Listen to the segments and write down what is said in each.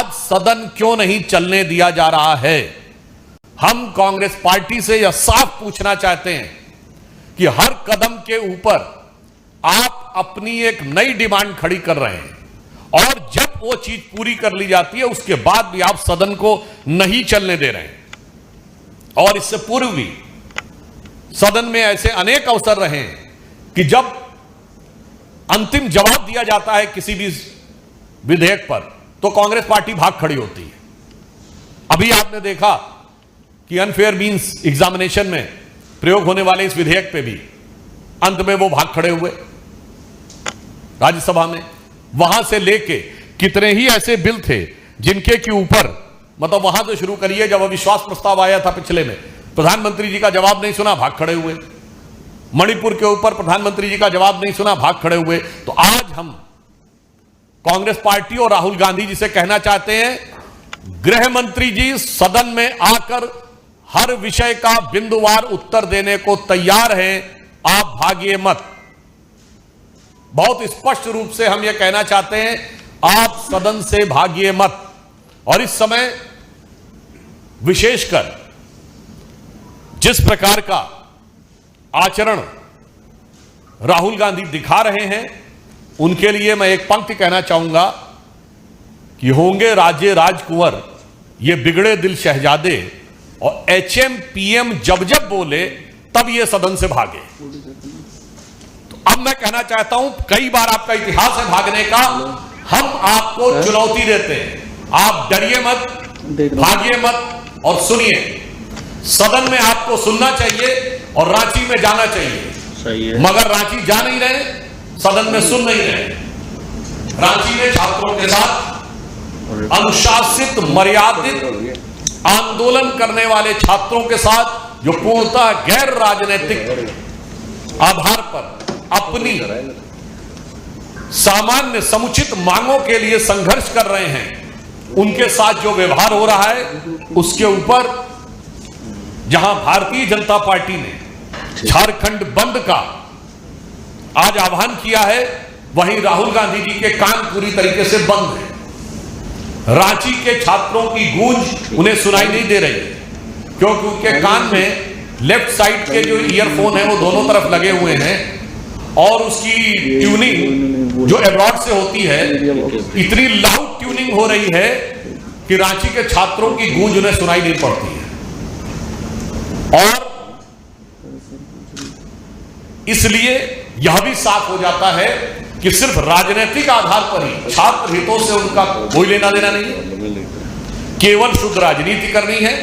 आज सदन क्यों नहीं चलने दिया जा रहा है? हम कांग्रेस पार्टी से यह साफ पूछना चाहते हैं कि हर कदम के ऊपर आप अपनी एक नई डिमांड खड़ी कर रहे हैं और जब वो चीज पूरी कर ली जाती है उसके बाद भी आप सदन को नहीं चलने दे रहे हैं। और इससे पूर्व भी सदन में ऐसे अनेक अवसर रहे हैं कि जब अंतिम जवाब दिया जाता है किसी भी विधेयक पर तो कांग्रेस पार्टी भाग खड़ी होती है। अभी आपने देखा कि अनफेयर मींस एग्जामिनेशन में प्रयोग होने वाले इस विधेयक पे भी अंत में वो भाग खड़े हुए राज्यसभा में। वहां से लेके कितने ही ऐसे बिल थे जिनके के ऊपर मतलब वहां से शुरू करिए, जब अविश्वास प्रस्ताव आया था पिछले में, प्रधानमंत्री जी का जवाब नहीं सुना, भाग खड़े हुए। मणिपुर के ऊपर प्रधानमंत्री जी का जवाब नहीं सुना, भाग खड़े हुए। तो आज हम कांग्रेस पार्टी और राहुल गांधी जी से कहना चाहते हैं, गृह मंत्री जी सदन में आकर हर विषय का बिंदुवार उत्तर देने को तैयार हैं, आप भागिए मत। बहुत स्पष्ट रूप से हम यह कहना चाहते हैं, आप सदन से भागिए मत। और इस समय विशेषकर जिस प्रकार का आचरण राहुल गांधी दिखा रहे हैं उनके लिए मैं एक पंक्ति कहना चाहूंगा कि होंगे राजे राजकुंवर ये बिगड़े दिल शहजादे, और एचएम पीएम जब जब बोले तब ये सदन से भागे। तो अब मैं कहना चाहता हूं, कई बार आपका इतिहास है भागने का, हम आपको चुनौती देते हैं, आप डरिए मत, भागिए मत और सुनिए। सदन में आपको सुनना चाहिए और रांची में जाना चाहिए। सही है। मगर रांची जा नहीं रहे, सदन में सुन नहीं रहे। रांची में छात्रों के साथ अनुशासित मर्यादित आंदोलन करने वाले छात्रों के साथ जो पूर्णतः गैर राजनीतिक आधार पर अपनी सामान्य समुचित मांगों के लिए संघर्ष कर रहे हैं, उनके साथ जो व्यवहार हो रहा है उसके ऊपर जहां भारतीय जनता पार्टी ने झारखंड बंद का आज आह्वान किया है, वहीं राहुल गांधी जी के कान पूरी तरीके से बंद है। रांची के छात्रों की गूंज उन्हें सुनाई नहीं दे रही क्योंकि उनके कान में लेफ्ट साइड के जो ईयरफोन है वो दोनों तरफ लगे हुए हैं और उसकी ट्यूनिंग जो एब्रॉड से होती है इतनी लाउड ट्यूनिंग हो रही है कि रांची के छात्रों की गूंज उन्हें सुनाई नहीं पड़ती है। और इसलिए यह भी साफ हो जाता है कि सिर्फ राजनीतिक आधार पर ही छात्र हितों से उनका कोई लेना देना नहीं है, केवल शुद्ध राजनीति करनी है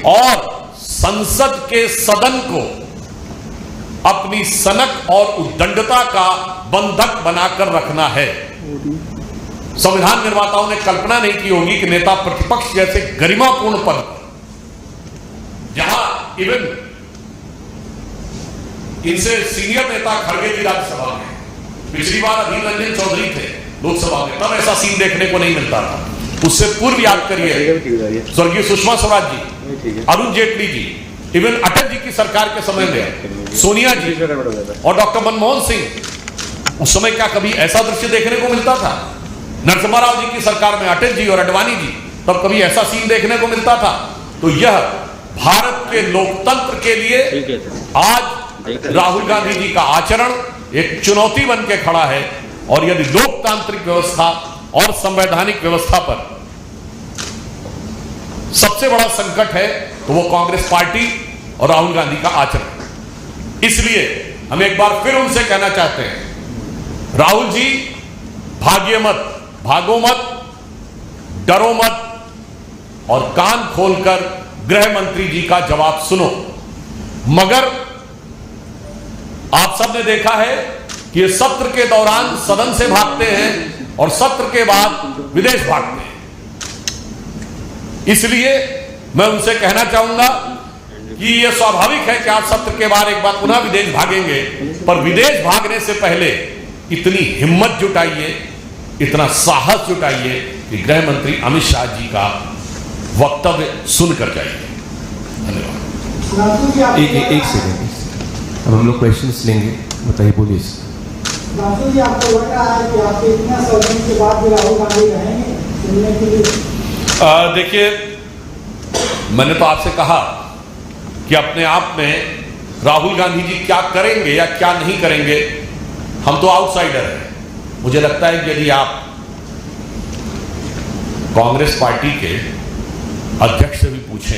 और संसद के सदन को अपनी सनक और उद्दंडता का बंधक बनाकर रखना है। संविधान निर्माताओं ने कल्पना नहीं की होगी कि नेता प्रतिपक्ष जैसे गरिमापूर्ण पद जहां इवन इनसे सीनियर नेता खड़गे जी राज्यसभा में, पिछली बार अधीर रंजन चौधरी थे लोकसभा में, तब ऐसा सीन देखने को नहीं मिलता था। उससे पूर्व याद करिए स्वर्गीय सुषमा स्वराज जी, अरुण जेटली जी, इवन अटल जी की सरकार के समय में सोनिया जी और डॉक्टर मनमोहन सिंह, उस समय क्या कभी ऐसा दृश्य देखने को मिलता था? नरसिम्हा राव जी की सरकार में अटल जी और अडवाणी जी, तब कभी ऐसा सीन देखने को मिलता था? तो यह भारत के लोकतंत्र के लिए आज राहुल गांधी जी का आचरण एक चुनौती बन के खड़ा है। और यदि लोकतांत्रिक व्यवस्था और संवैधानिक व्यवस्था पर सबसे बड़ा संकट है तो वो कांग्रेस पार्टी और राहुल गांधी का आचरण। इसलिए हम एक बार फिर उनसे कहना चाहते हैं, राहुल जी भागिए मत, भागो मत, डरो मत और कान खोलकर गृह मंत्री जी का जवाब सुनो। मगर आप सबने देखा है कि ये सत्र के दौरान सदन से भागते हैं और सत्र के बाद विदेश भागते हैं। इसलिए मैं उनसे कहना चाहूंगा कि यह स्वाभाविक है कि आप सत्र के बाद एक बार पुनः विदेश भागेंगे, पर विदेश भागने से पहले इतनी हिम्मत जुटाइए, इतना साहस जुटाइए कि गृह मंत्री अमित शाह जी का वक्तव्य सुनकर जाइए। धन्यवाद। एक सेकंड, अब हम लोग क्वेश्चंस लेंगे, बताइए, बोलिए। राहुल जी, आपको लग रहा है कि आपके इतना सदन के बाद भी राहुल गांधी रहेंगे सुनने के लिए? देखिए, मैंने तो आपसे कहा कि अपने आप में राहुल गांधी जी क्या करेंगे या क्या नहीं करेंगे, हम तो आउटसाइडर हैं। मुझे लगता है कि यदि आप कांग्रेस पार्टी के अध्यक्ष से भी पूछें